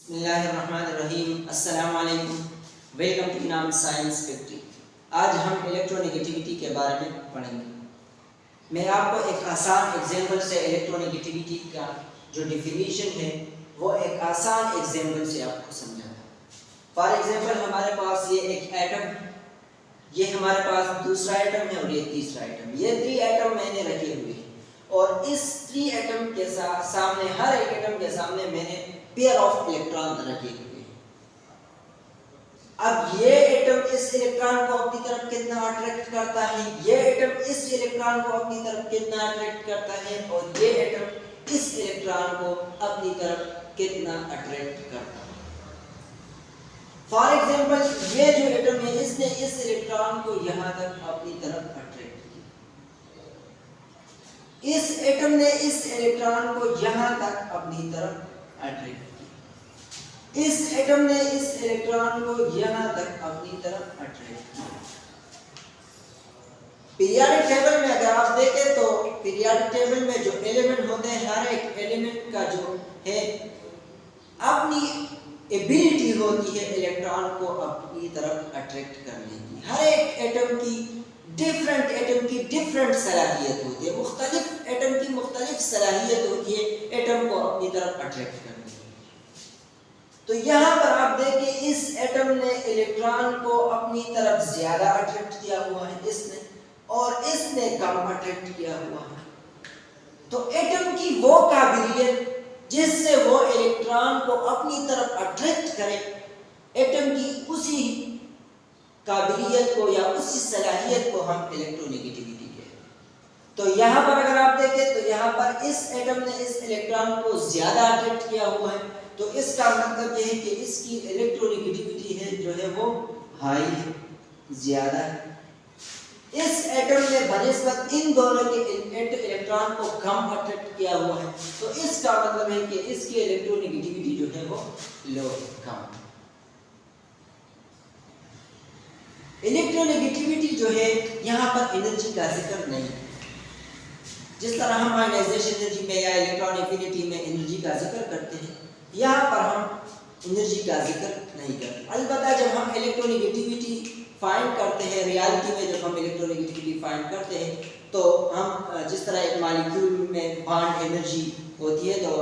बिस्मिल्लाहिर्रहमानिर्रहीम। अस्सलाम वालेकुम। वेलकम टू इनाम साइंस फैक्ट्री। आज हम इलेक्ट्रोनेगेटिविटी के बारे में पढ़ेंगे। मैं आपको एक आसान एग्जाम्पल से इलेक्ट्रोनेगेटिविटी का जो डिफिनीशन है वो एक आसान एग्जाम्पल से आपको समझाऊंगा। फॉर एग्जाम्पल हमारे पास ये एक एटम, ये हमारे पास दूसरा एटम है और ये तीसरा एटम। ये 3 एटम मैंने रखे हुए हैं और इस 3 एटम के सामने, हर एक एटम के सामने मैंने पेयर ऑफ इलेक्ट्रॉन रखे हुए हैं। अब ये एटम इस इलेक्ट्रॉन को अपनी तरफ कितना अट्रैक्ट करता है, ये एटम इस इलेक्ट्रॉन को अपनी तरफ कितना अट्रैक्ट करता है और ये एटम इस इलेक्ट्रॉन को अपनी तरफ कितना अट्रैक्ट करता है। फॉर एग्जाम्पल ये जो एटम है इसने इस इलेक्ट्रॉन को यहां तक अपनी तरफ अट्रैक्ट किया, इस एटम ने इस इलेक्ट्रॉन को यहां तक अपनी तरफ अट्रैक्ट किया, इस एटम ने इस इलेक्ट्रॉन को यहां तक अपनी तरफ अट्रैक्ट किया। पीरियोडिक टेबल में अगर आप देखें तो पीरियोडिक टेबल में जो एलिमेंट होते हैं, हर एक एलिमेंट का जो है अपनी एबिलिटी होती है इलेक्ट्रॉन को अपनी तरफ अट्रैक्ट करने की। हर एक एटम की डिफरेंट सलाहियत होती है, मुख्तलिफ एटम की मुख्तलिफ सलाहियत होती है एटम को अपनी तरफ अट्रैक्ट करने की। तो यहाँ पर आप देखें इस एटम ने इलेक्ट्रॉन को अपनी तरफ ज्यादा अट्रैक्ट किया हुआ है इसने, और इसने कम अट्रैक्ट किया हुआ है। तो एटम की वो काबिलियत जिससे वो इलेक्ट्रॉन को अपनी तरफ अट्रैक्ट करे, एटम की उसी काबिलियत को या उसी सलाहियत को हम इलेक्ट्रोनेगेटिविटी कहते हैं। तो यहाँ पर अगर आप देखें तो यहाँ पर इस एटम ने इस इलेक्ट्रॉन को ज्यादा अट्रैक्ट किया हुआ है, तो इसका मतलब यह है कि इसकी इलेक्ट्रोनेगेटिविटी है जो है वो हाई है, ज्यादा है। इस एटम ने बनिस्बत इन दोनों के इलेक्ट्रॉन को कम अट्रैक्ट किया हुआ है, तो इसका मतलब है कि इसकी इलेक्ट्रोनेगेटिविटी जो है वो लो, कम। इलेक्ट्रोनेगेटिविटी जो है यहाँ पर एनर्जी का जिक्र नहीं है। जिस तरह हम आयनाइजेशन एनर्जी में या इलेक्ट्रॉन एफिनिटी में एनर्जी का जिक्र करते हैं, यहाँ पर हम एनर्जी का जिक्र नहीं करते। अलबत्ता जब हम इलेक्ट्रोनेगेटिविटी फाइंड करते हैं, रियलिटी में जब हम इलेक्ट्रोनेगेटिविटी फाइंड करते हैं, तो हम जिस तरह एक मॉलिक्यूल में बॉन्ड एनर्जी होती है, तो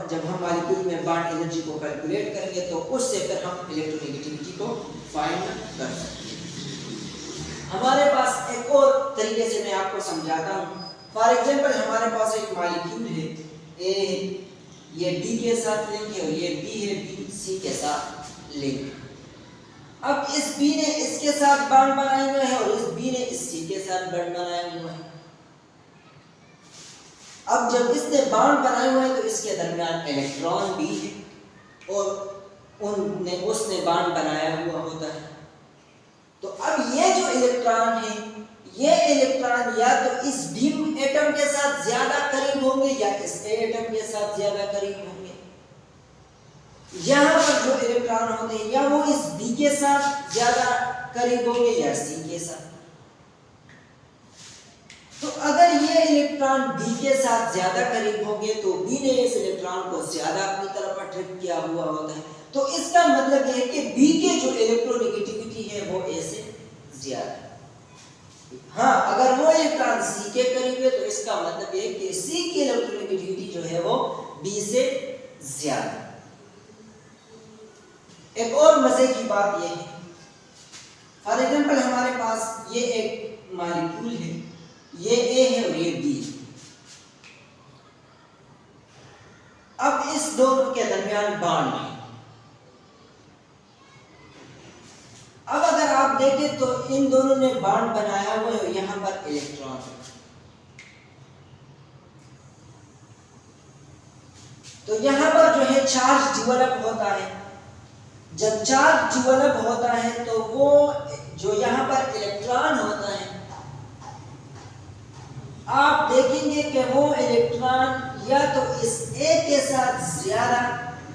जब हम मॉलिक्यूल में बॉन्ड एनर्जी को कैलकुलेट करेंगे तो उससे फिर हम इलेक्ट्रोनेगेटिविटी को फाइंड कर सकते हैं। हमारे पास एक और तरीके से मैं आपको समझाता हूँ। फॉर एग्जाम्पल हमारे पास एक मॉलिक्यूल है ए, ये बी के साथ लिंक है और ये बी है, बी सी के साथ लिंक। अब इस बी ने इसके साथ बॉन्ड बनाए हुए हैं और इस बी ने इस सी के साथ बॉन्ड बनाए हुए हैं। अब जब इसने बॉन्ड बनाए हुए हैं तो इसके दरमियान इलेक्ट्रॉन भी है और उसने बॉन्ड बनाया हुआ होता है। तो अब ये जो इलेक्ट्रॉन है, ये इलेक्ट्रॉन या तो इस डी एटम के साथ ज्यादा करीब होंगे या इस ए एटम के साथ ज्यादा करीब होंगे। यहाँ पर जो इलेक्ट्रॉन होते हैं या वो इस बी के साथ ज्यादा करीब होंगे या सी के साथ। तो अगर ये इलेक्ट्रॉन बी के साथ ज्यादा करीब होंगे तो बी ने इस इलेक्ट्रॉन को ज्यादा अपनी तरफ अट्रैक्ट किया हुआ होता है, तो इसका मतलब यह है कि बी के जो इलेक्ट्रोनेगेटिविटी है वो ए से ज्यादा है। हाँ, अगर वो इलेक्ट्रॉन सी के करीब है तो इसका मतलब यह है कि सी की इलेक्ट्रोनेगेटिविटी जो है वो बी से ज्यादा है। एक और मजे की बात यह है, फॉर एग्जाम्पल हमारे पास ये एक मॉलिक्यूल है, ये ए है और ये बी। अब इस दोनों के दरमियान बॉन्ड है। अब अगर आप देखें तो इन दोनों ने बॉन्ड बनाया हुआ है और यहां पर इलेक्ट्रॉन है। तो यहां पर जो है चार्ज डेवलप होता है। जब चार्ज डेवलप होता है तो वो जो यहां पर इलेक्ट्रॉन होता है, आप देखेंगे कि वो इलेक्ट्रॉन या तो इस ए के साथ ज्यादा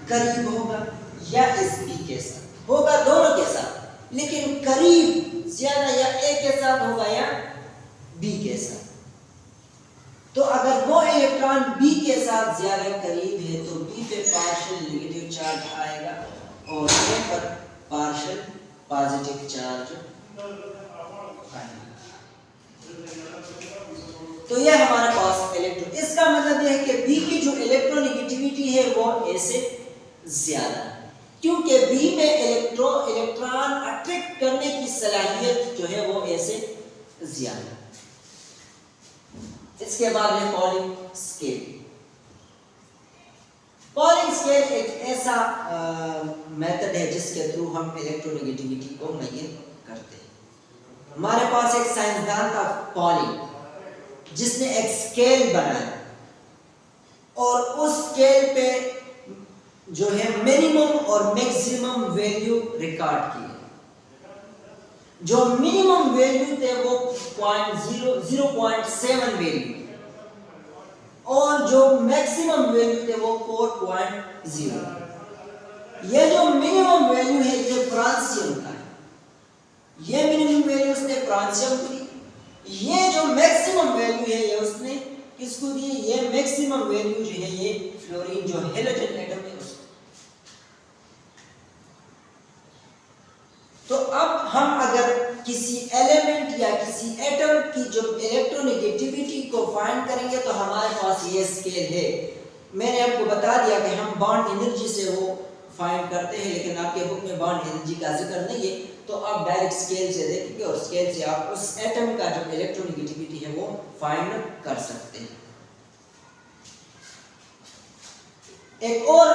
करीब होगा या इस बी के साथ होगा, दोनों के साथ, लेकिन करीब ज्यादा या ए के साथ होगा या बी के साथ। तो अगर वो इलेक्ट्रॉन बी के साथ ज्यादा करीब है तो बी पे पार्शियल नेगेटिव चार्ज आएगा और ए पर पार्शियल पॉजिटिव चार्ज आएगा। तो ये हमारे पास इलेक्ट्रॉन, इसका मतलब यह है कि बी की जो इलेक्ट्रोनेगेटिविटी है वो ए से ज्यादा है, क्योंकि बी में इलेक्ट्रॉन अट्रैक्ट करने की सलाहियत जो है वो ए से ज्यादा है। इसके बाद है पॉलिंग स्केल। पॉलिंग स्केल एक ऐसा मेथड है जिसके थ्रू हम इलेक्ट्रोनेगेटिविटी को मेजर करते हैं। हमारे पास एक साइंसदान था पॉलिंग, जिसने एक स्केल बनाया और उस स्केल पे जो है मिनिमम और मैक्सिमम वैल्यू रिकॉर्ड किए। जो मिनिमम वैल्यू थे वो 0.7 वैल्यू और जो मैक्सिमम वैल्यू थे वो 4.0। ये जो मिनिमम वैल्यू है ये फ्रांसियम का है, ये मिनिमम वैल्यू उसने फ्रांसियम को दी। ये जो मैक्सिमम वैल्यू है ये उसने किसको दी? ये मैक्सिमम वैल्यू जो है ये फ्लोरीन जो हेलोजन एटम है उसको। तो अब हम अगर किसी एलिमेंट या किसी एटम की जो इलेक्ट्रोनेगेटिविटी को फाइंड करेंगे तो हमारे पास ये स्केल है। मैंने आपको बता दिया कि हम बॉन्ड एनर्जी से वो फाइंड करते हैं, लेकिन आपके बुक में बॉन्ड एनर्जी का जिक्र नहीं है, तो आप डायरेक्ट स्केल से देखेंगे और स्केल से आप उस एटम का जो इलेक्ट्रोनेगेटिविटी है वो फाइंड कर सकते हैं। एक और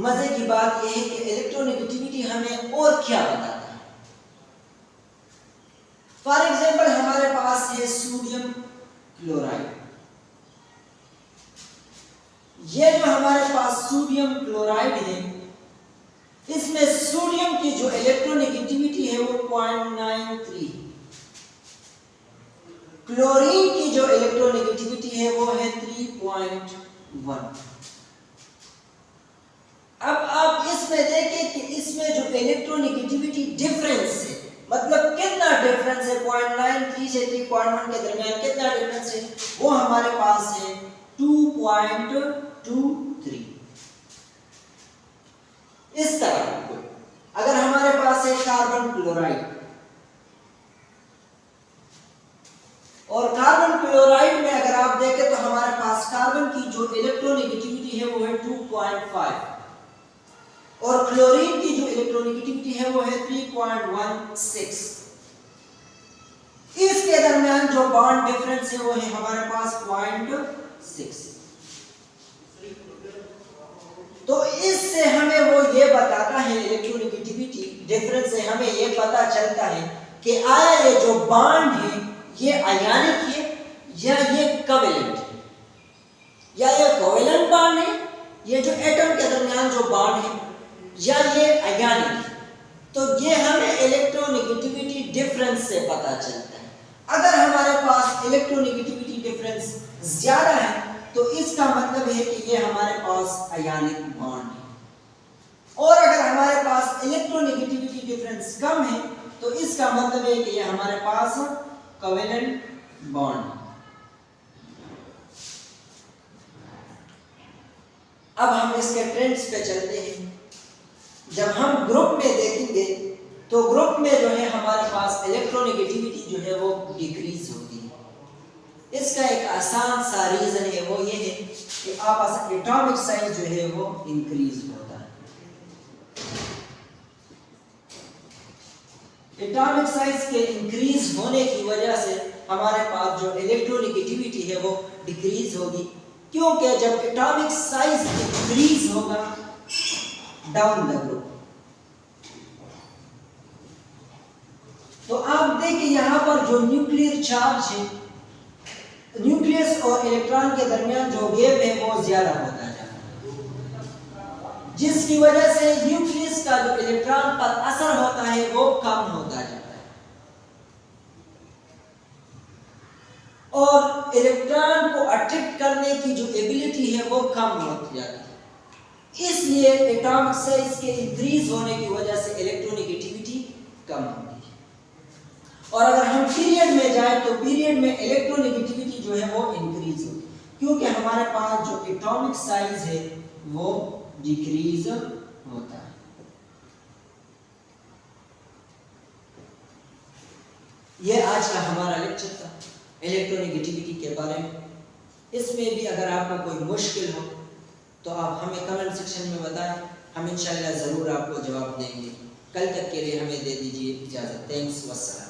मजे की बात यह है कि इलेक्ट्रोनेगेटिविटी हमें और क्या बताता है। फॉर एग्जांपल हमारे पास है सोडियम क्लोराइड। ये जो हमारे पास सोडियम क्लोराइड है, इसमें सोडियम की जो इलेक्ट्रोनेगेटिविटी है वो 0.93, क्लोरीन की जो इलेक्ट्रोनेगेटिविटी है वो है 3.1। अब आप इसमें देखें कि इसमें जो इलेक्ट्रोनेगेटिविटी डिफरेंस है, मतलब कितना डिफरेंस है 0.93 से 3.1 के दरमियान कितना डिफरेंस है, वो हमारे पास है 2.23। इस तरह अगर हमारे पास है कार्बन क्लोराइड, और कार्बन क्लोराइड में अगर आप देखें तो हमारे पास कार्बन की जो इलेक्ट्रोनेगेटिविटी है वो है 2.5 और क्लोरीन की जो इलेक्ट्रोनेगेटिविटी है वो है 3.16। इसके दरमियान जो बॉन्ड डिफरेंस है वो है हमारे पास 0.6। तो इससे हमें वो ये बताता है, इलेक्ट्रोनेगेटिविटी डिफरेंस से हमें ये पता चलता है कि आया ये जो बॉन्ड है ये आयनिक है या ये कोवेलेंट है, या ये कोवेलेंट बॉन्ड है, ये जो एटम के दरमियान जो बॉन्ड है, या ये आयनिक है। तो ये हमें इलेक्ट्रोनेगेटिविटी डिफरेंस से पता चलता है। अगर हमारे पास इलेक्ट्रोनेगेटिविटी डिफरेंस ज्यादा है तो इसका मतलब है कि ये हमारे पास आयनिक बॉन्ड है, और अगर हमारे पास इलेक्ट्रोनेगेटिविटी डिफरेंस कम है तो इसका मतलब है कि ये हमारे पास कोवेलेंट बॉन्ड है। अब हम इसके ट्रेंड्स पे चलते हैं। जब हम ग्रुप में देखेंगे तो ग्रुप में जो है हमारे पास इलेक्ट्रोनेगेटिविटी जो है वो डिक्रीज होती है। इसका एक आसान सा रीजन है, वो ये है कि आप एटॉमिक साइज जो है वो इंक्रीज होता है। एटॉमिक साइज के इंक्रीज होने की वजह से हमारे पास जो इलेक्ट्रोनेगेटिविटी है वो डिक्रीज होगी, क्योंकि जब एटॉमिक साइज इंक्रीज होगा डाउन द ग्रुप, तो आप देखिए यहां पर जो न्यूक्लियर चार्ज है, न्यूक्लियस और इलेक्ट्रॉन के दरमियान जो गैप है वो ज्यादा होता जाता है, जिसकी वजह से न्यूक्लियस का जो इलेक्ट्रॉन पर असर होता है वो कम होता जाता है और इलेक्ट्रॉन को अट्रैक्ट करने की जो एबिलिटी है वो कम होती जाती है। इसलिए एटॉमिक साइज के इंक्रीज होने की वजह से इलेक्ट्रोनेगेटिविटी कम होती है। और अगर हम पीरियड में जाए तो पीरियड में इलेक्ट्रोनेगेटिविटी जो है वो इंक्रीज हो, क्योंकि हमारे पास जो एटॉमिक साइज है वो डिक्रीज होता है। ये आज का हमारा लेक्चर था इलेक्ट्रोनेगेटिविटी के बारे में। इसमें भी अगर आपको कोई मुश्किल हो तो आप हमें कमेंट सेक्शन में बताएं, हम इंशाल्लाह ज़रूर आपको जवाब देंगे। कल तक के लिए हमें दे दीजिए इजाज़त। थैंक्स, वस्सलाम।